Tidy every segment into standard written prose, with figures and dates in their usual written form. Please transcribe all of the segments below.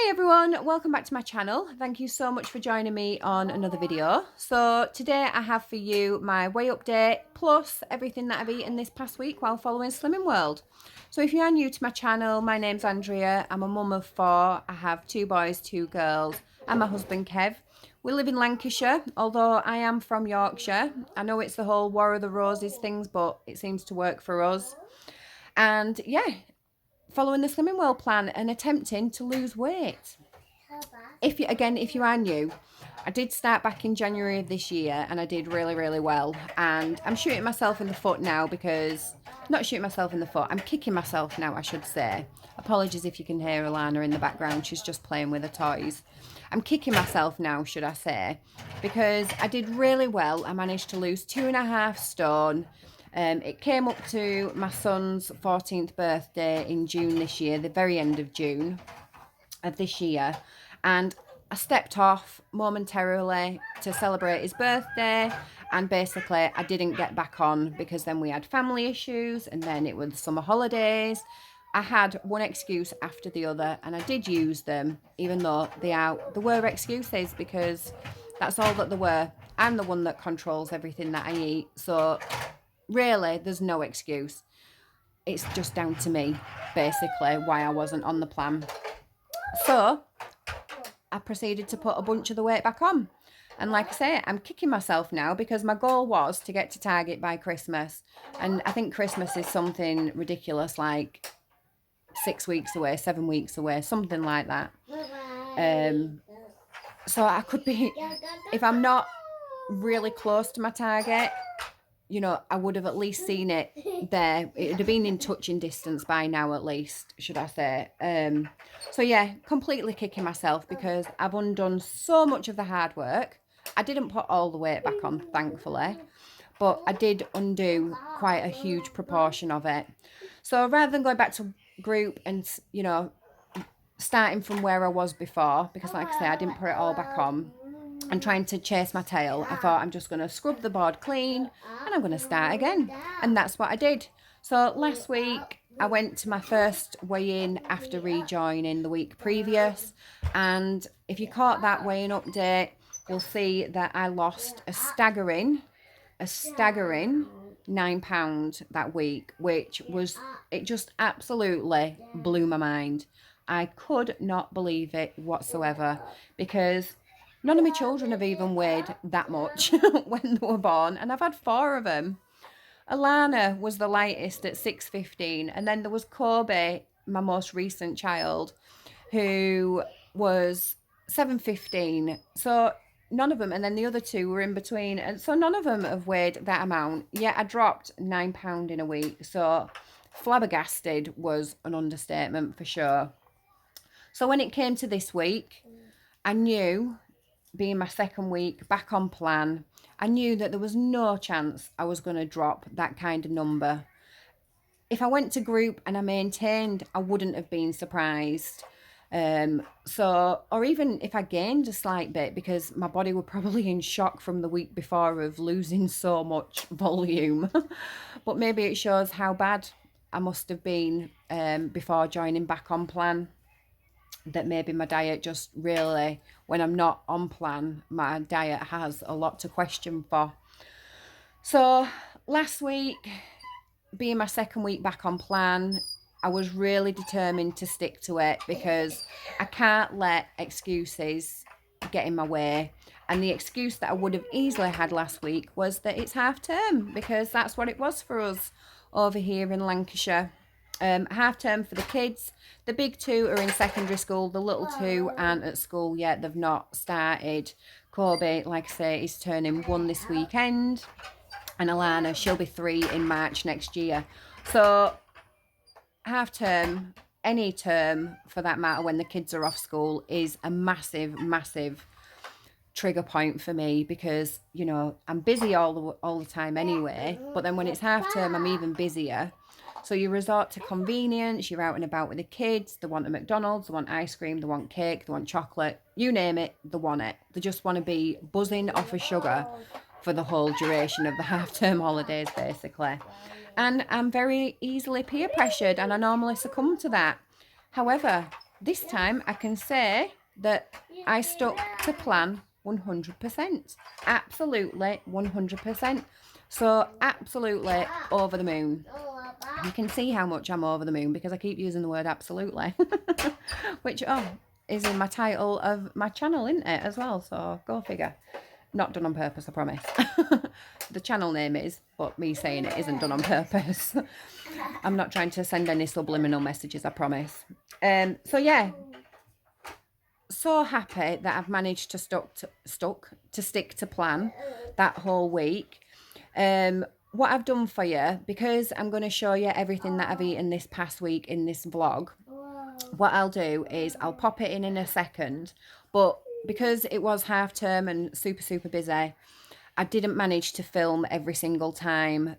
Hey everyone, welcome back to my channel. Thank you so much for joining me on another video. So today I have for you my weigh update plus everything that I've eaten this past week while following Slimming World. So if you are new to my channel, my name's Andrea. I'm a mum of 4. I have 2 boys, 2 girls and my husband Kev. We live in Lancashire, although I am from Yorkshire. I know it's the whole War of the Roses things, but it seems to work for us. And yeah, following the Slimming World plan and attempting to lose weight. If you are new, I did start back in January of this year and I did really well, and I'm shooting myself in the foot now because not shooting myself in the foot, I'm kicking myself now, I should say. Apologies if you can hear Alana in the background, she's just playing with her toys. I'm kicking myself now, should I say, because I did really well. I managed to lose 2.5 stone. It came up to my son's 14th birthday in June this year, the very end of June of this year, and I stepped off momentarily to celebrate his birthday, and basically I didn't get back on because then we had family issues and then it was summer holidays. I had one excuse after the other and I did use them, even though they were excuses, because that's all that they were. I'm the one that controls everything that I eat, so really there's no excuse. It's just down to me, basically, why I wasn't on the plan. So I proceeded to put a bunch of the weight back on. And like I say, I'm kicking myself now because my goal was to get to Target by Christmas. And I think Christmas is something ridiculous, like 6 weeks away, 7 weeks away, something like that. So I could be, if I'm not really close to my target, you know, I would have at least seen it there. It would have been in touching distance by now, at least, should I say. So yeah, completely kicking myself because I've undone so much of the hard work. I didn't put all the weight back on, thankfully, but I did undo quite a huge proportion of it. So rather than going back to group and, you know, starting from where I was before, because like I say, I didn't put it all back on, and trying to chase my tail, I thought I'm just going to scrub the board clean and I'm going to start again. And that's what I did. So last week I went to my first weigh-in after rejoining the week previous, and if you caught that weigh-in update, you'll see that I lost a staggering £9 that week, which was, it just absolutely blew my mind. I could not believe it whatsoever, because none of my children have even weighed that much when they were born, and I've had 4 of them. Alana was the lightest at 6.15, and then there was Kobe, my most recent child, who was 7.15. So none of them, and then the other 2 were in between, and so none of them have weighed that amount. Yet I dropped £9 in a week, so flabbergasted was an understatement for sure. So when it came to this week, I knew, being my second week back on plan, I knew that there was no chance I was going to drop that kind of number. If I went to group and I maintained, I wouldn't have been surprised. Or even if I gained a slight bit, because my body were probably in shock from the week before of losing so much volume. But maybe it shows how bad I must have been before joining back on plan. That maybe my diet just really, when I'm not on plan, my diet has a lot to question for. So last week, being my second week back on plan, I was really determined to stick to it because I can't let excuses get in my way. And the excuse that I would have easily had last week was that it's half term, because that's what it was for us over here in Lancashire. Half term for the kids. The big 2 are in secondary school. The little 2 aren't at school yet. They've not started. Kobe, like I say, is turning 1 this weekend. And Alana, she'll be 3 in March next year. So half term, any term for that matter, when the kids are off school, is a massive trigger point for me, because, you know, I'm busy all the time anyway, but then when it's half term I'm even busier. So you resort to convenience. You're out and about with the kids. They want a McDonald's, they want ice cream, they want cake, they want chocolate. You name it, they want it. They just want to be buzzing off of sugar for the whole duration of the half-term holidays, basically. And I'm very easily peer pressured, and I normally succumb to that. However, this time I can say that I stuck to plan 100%. Absolutely 100%. So absolutely over the moon. You can see how much I'm over the moon because I keep using the word absolutely. Which, is in my title of my channel, isn't it, as well? So go figure. Not done on purpose, I promise. The channel name is, but me saying it isn't done on purpose. I'm not trying to send any subliminal messages, I promise. So yeah, so happy that I've managed to stick to plan that whole week. What I've done for you, because I'm going to show you everything that I've eaten this past week in this vlog, what I'll do is I'll pop it in a second, but because it was half term and super busy, I didn't manage to film every single time.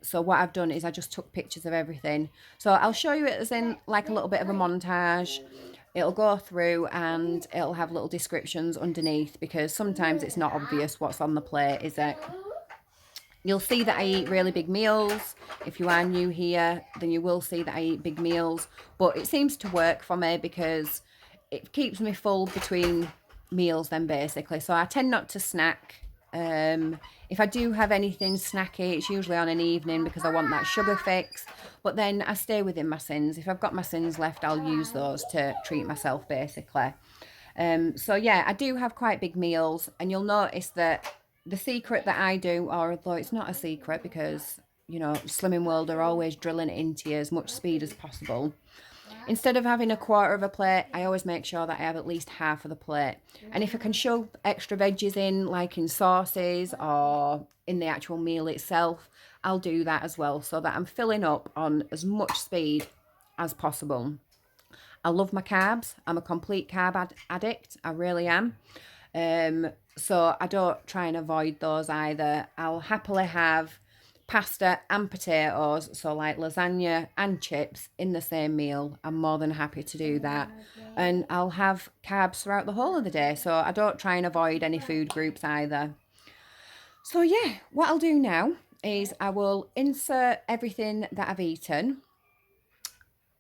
So what I've done is I just took pictures of everything. So I'll show you it as in like a little bit of a montage. It'll go through and it'll have little descriptions underneath because sometimes it's not obvious what's on the plate, is it? You'll see that I eat really big meals. If you are new here, then you will see that I eat big meals. But it seems to work for me because it keeps me full between meals then, basically. So I tend not to snack. If I do have anything snacky, it's usually on an evening because I want that sugar fix. But then I stay within my sins. If I've got my sins left, I'll use those to treat myself, basically. So yeah, I do have quite big meals, and you'll notice that the secret that I do, or although it's not a secret because, you know, Slimming World are always drilling it into you as much speed as possible. Instead of having a quarter of a plate, I always make sure that I have at least half of the plate. And if I can shove extra veggies in, like in sauces or in the actual meal itself, I'll do that as well so that I'm filling up on as much speed as possible. I love my carbs. I'm a complete carb addict. I really am. So I don't try and avoid those either. I'll happily have pasta and potatoes, so like lasagna and chips in the same meal. I'm more than happy to do that. And I'll have carbs throughout the whole of the day, so I don't try and avoid any food groups either. So yeah, what I'll do now is I will insert everything that I've eaten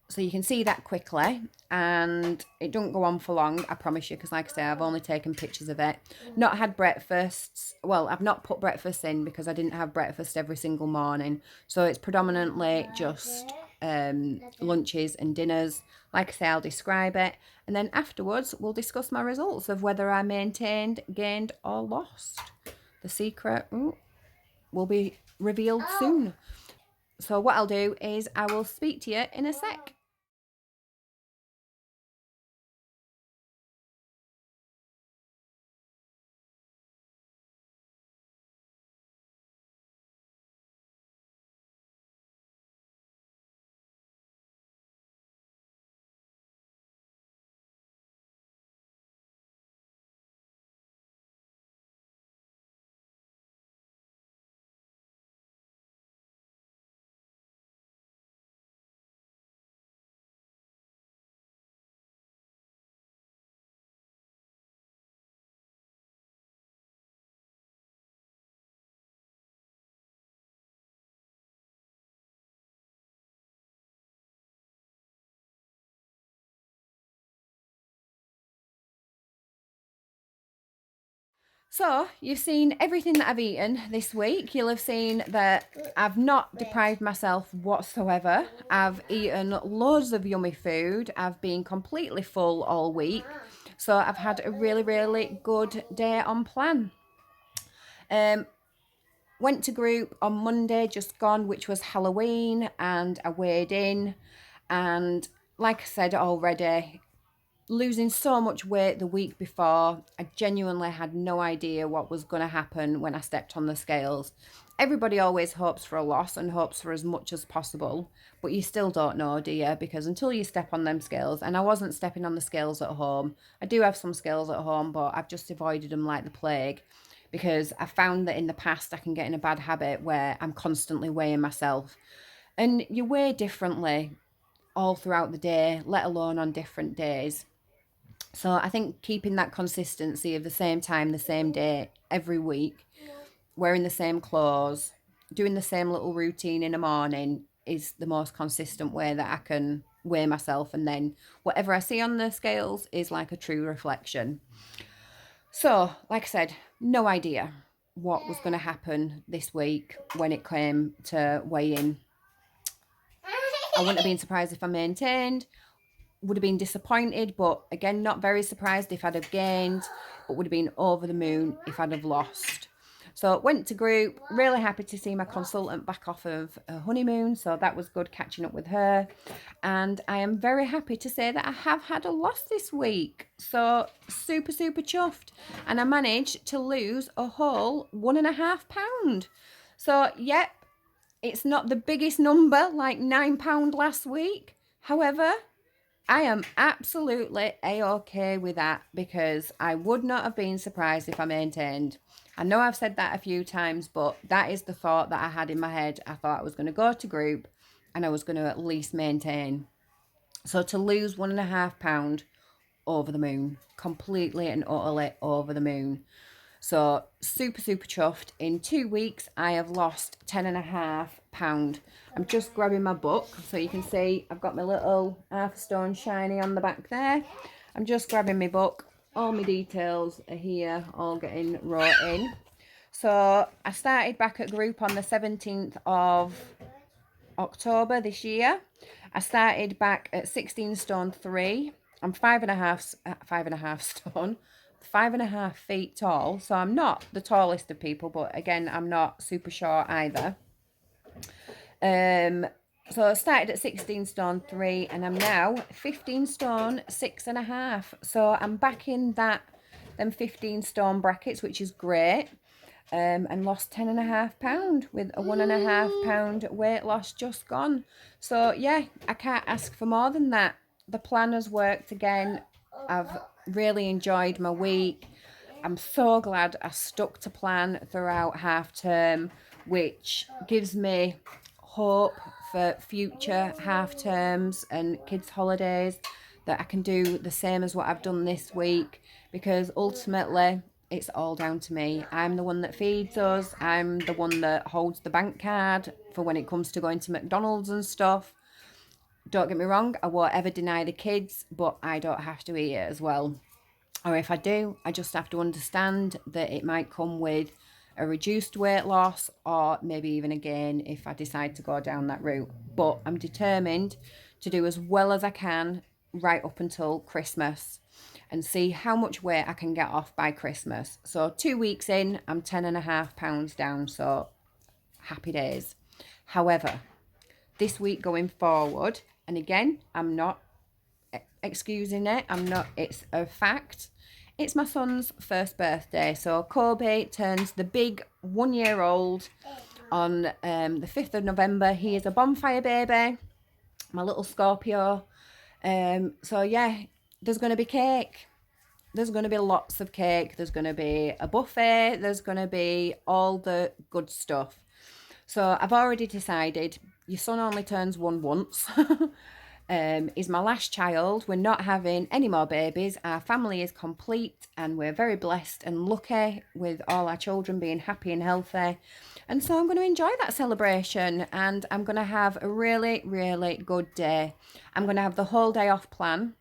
so you can see that quickly, and it don't go on for long, I promise you, because like I say, I've only taken pictures of it. Not had breakfasts. Well, I've not put breakfast in because I didn't have breakfast every single morning, so it's predominantly just lunches and dinners. Like I say, I'll describe it, and then afterwards we'll discuss my results of whether I maintained, gained, or lost. The secret will be revealed soon. So what I'll do is I will speak to you in a sec. So, you've seen everything that I've eaten this week. You'll have seen that I've not deprived myself whatsoever. I've eaten loads of yummy food. I've been completely full all week. So, I've had a really good day on plan. Went to group on Monday, just gone, which was Halloween, and I weighed in. And like I said already, losing so much weight the week before, I genuinely had no idea what was going to happen when I stepped on the scales. Everybody always hopes for a loss and hopes for as much as possible, but you still don't know, do you? Because until you step on them scales, and I wasn't stepping on the scales at home. I do have some scales at home, but I've just avoided them like the plague because I found that in the past I can get in a bad habit where I'm constantly weighing myself. And you weigh differently all throughout the day, let alone on different days. So I think keeping that consistency of the same time, the same day, every week, wearing the same clothes, doing the same little routine in the morning, is the most consistent way that I can weigh myself, and then whatever I see on the scales is like a true reflection. So, like I said, no idea what was going to happen this week when it came to weighing. I wouldn't have been surprised if I maintained, would have been disappointed, but again, not very surprised if I'd have gained, but would have been over the moon if I'd have lost. So went to group, really happy to see my consultant back off of her honeymoon, so that was good catching up with her. And I am very happy to say that I have had a loss this week, so super chuffed. And I managed to lose a whole £1.5. So yep, it's not the biggest number like £9 last week. However, I am absolutely a-okay with that, because I would not have been surprised if I maintained. I know I've said that a few times, but that is the thought that I had in my head. I thought I was going to go to group and I was going to at least maintain. So to lose £1.5, over the moon, completely and utterly over the moon. So super chuffed. In 2 weeks, I have lost £10.5. I'm just grabbing my book so you can see I've got my little half stone shiny on the back there. I'm just grabbing my book. All my details are here, all getting wrote in. So I started back at group on the 17th of October this year. I started back at 16 stone 3. I'm 5.5 stone, 5.5 feet tall. So I'm not the tallest of people, but again, I'm not super short either. So I started at 16 stone 3 and I'm now 15 stone 6.5. So I'm back in them 15 stone brackets, which is great. And lost £10.5 with a £1.5 weight loss just gone. So yeah, I can't ask for more than that. The plan has worked again. I've really enjoyed my week. I'm so glad I stuck to plan throughout half term, which gives me hope for future half terms and kids' holidays, that I can do the same as what I've done this week, because ultimately it's all down to me. I'm the one that feeds us. I'm the one that holds the bank card for when it comes to going to McDonald's and stuff. Don't get me wrong, I won't ever deny the kids, but I don't have to eat it as well. Or if I do, I just have to understand that it might come with a reduced weight loss, or maybe even a gain if I decide to go down that route. But I'm determined to do as well as I can right up until Christmas and see how much weight I can get off by Christmas. So 2 weeks in, I'm 10.5 pounds down, so happy days. However, this week going forward, and again, I'm not excusing it, it's a fact. It's my son's first birthday, so Kobe turns the big 1-year-old on the 5th of November. He is a bonfire baby, my little Scorpio. So yeah, there's going to be cake. There's going to be lots of cake. There's going to be a buffet. There's going to be all the good stuff. So I've already decided your son only turns one once. He's my last child. We're not having any more babies. Our family is complete and we're very blessed and lucky with all our children being happy and healthy. And so I'm going to enjoy that celebration, and I'm going to have a really good day. I'm going to have the whole day off plan.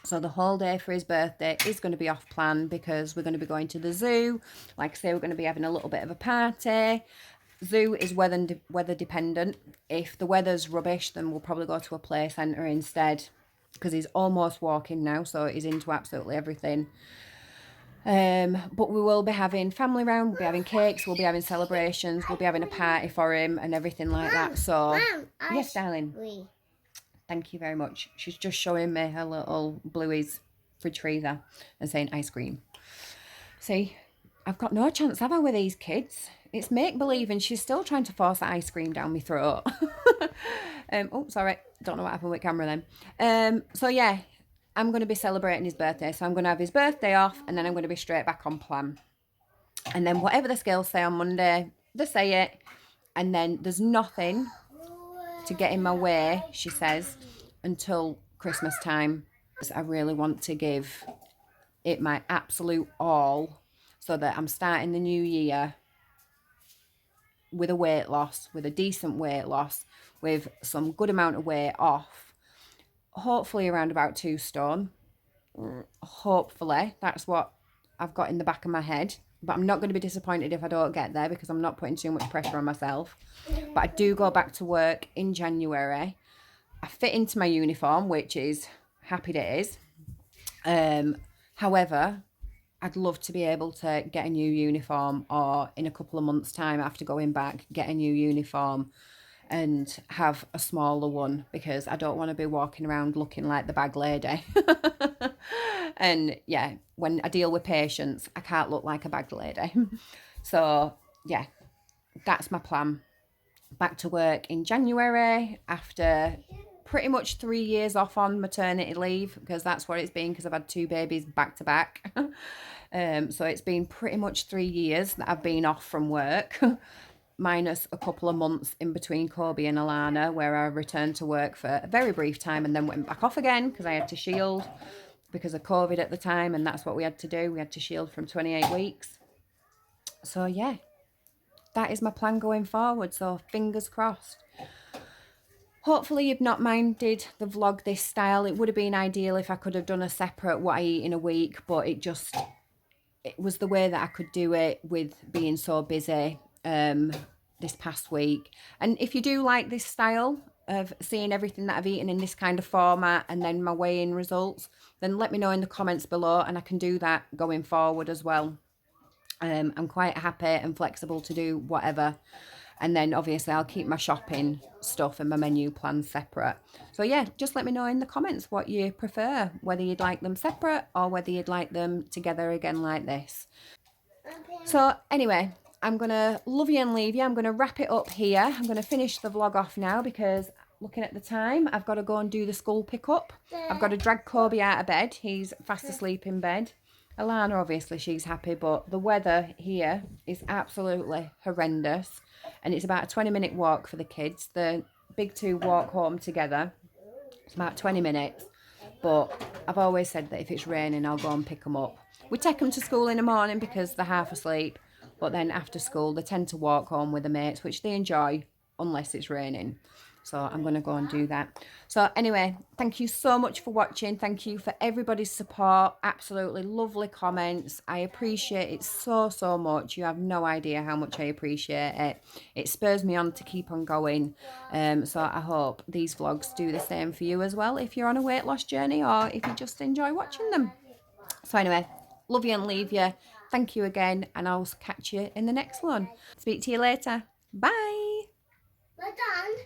So the whole day for his birthday is going to be off plan, because we're going to be going to the zoo. Like I say, we're going to be having a little bit of a party. Zoo is weather dependent. If the weather's rubbish, then we'll probably go to a play centre instead, because he's almost walking now, so he's into absolutely everything. But we will be having family round, we'll be having cakes, we'll be having celebrations, we'll be having a party for him and everything like that. So yes, darling. Thank you very much. She's just showing me her little Bluey's fridge freezer and saying ice cream. See, I've got no chance, have I, with these kids? It's make-believe, and she's still trying to force that ice cream down my throat. Oh, sorry. Don't know what happened with camera then. So, yeah, I'm going to be celebrating his birthday. So I'm going to have his birthday off, and then I'm going to be straight back on plan. And then whatever the scales say on Monday, they say it. And then there's nothing to get in my way, she says, until Christmas time. I really want to give it my absolute all, so that I'm starting the new year with a weight loss, with a decent weight loss, with some good amount of weight off, hopefully around about 2 stone. Hopefully, that's what I've got in the back of my head. But I'm not going to be disappointed if I don't get there, because I'm not putting too much pressure on myself. But I do go back to work in January. I fit into my uniform, which is happy days. However, I'd love to be able to get a new uniform, or in a couple of months' time after going back, get a new uniform and have a smaller one, because I don't want to be walking around looking like the bag lady. And yeah, when I deal with patients, I can't look like a bag lady. So yeah, that's my plan. Back to work in January after pretty much 3 years off on maternity leave, because that's what it's been, because I've had 2 babies back to back. So it's been pretty much 3 years that I've been off from work, minus a couple of months in between Kobe and Alana, where I returned to work for a very brief time and then went back off again because I had to shield because of COVID at the time, and that's what we had to do. We had to shield from 28 weeks. So yeah, that is my plan going forward. So fingers crossed. Hopefully you've not minded the vlog this style. It would have been ideal if I could have done a separate what I eat in a week, but it was the way that I could do it with being so busy this past week. And if you do like this style of seeing everything that I've eaten in this kind of format and then my weigh-in results, then let me know in the comments below, and I can do that going forward as well. I'm quite happy and flexible to do whatever. And then obviously I'll keep my shopping stuff and my menu plans separate. So yeah, just let me know in the comments what you prefer, whether you'd like them separate or whether you'd like them together again like this. So anyway, I'm going to love you and leave you. I'm going to wrap it up here. I'm going to finish the vlog off now, because looking at the time, I've got to go and do the school pickup. I've got to drag Kobe out of bed. He's fast asleep in bed. Alana, obviously, she's happy, but the weather here is absolutely horrendous. And it's about a 20-minute walk for the kids. The big 2 walk home together. It's about 20 minutes. But I've always said that if it's raining, I'll go and pick them up. We take them to school in the morning because they're half asleep. But then after school, they tend to walk home with their mates, which they enjoy, unless it's raining. So I'm going to go and do that. So anyway, thank you so much for watching. Thank you for everybody's support. Absolutely lovely comments. I appreciate it so, so much. You have no idea how much I appreciate it. It spurs me on to keep on going. So I hope these vlogs do the same for you as well, if you're on a weight loss journey or if you just enjoy watching them. So anyway, love you and leave you. Thank you again, and I'll catch you in the next one. Speak to you later. Bye. We're done.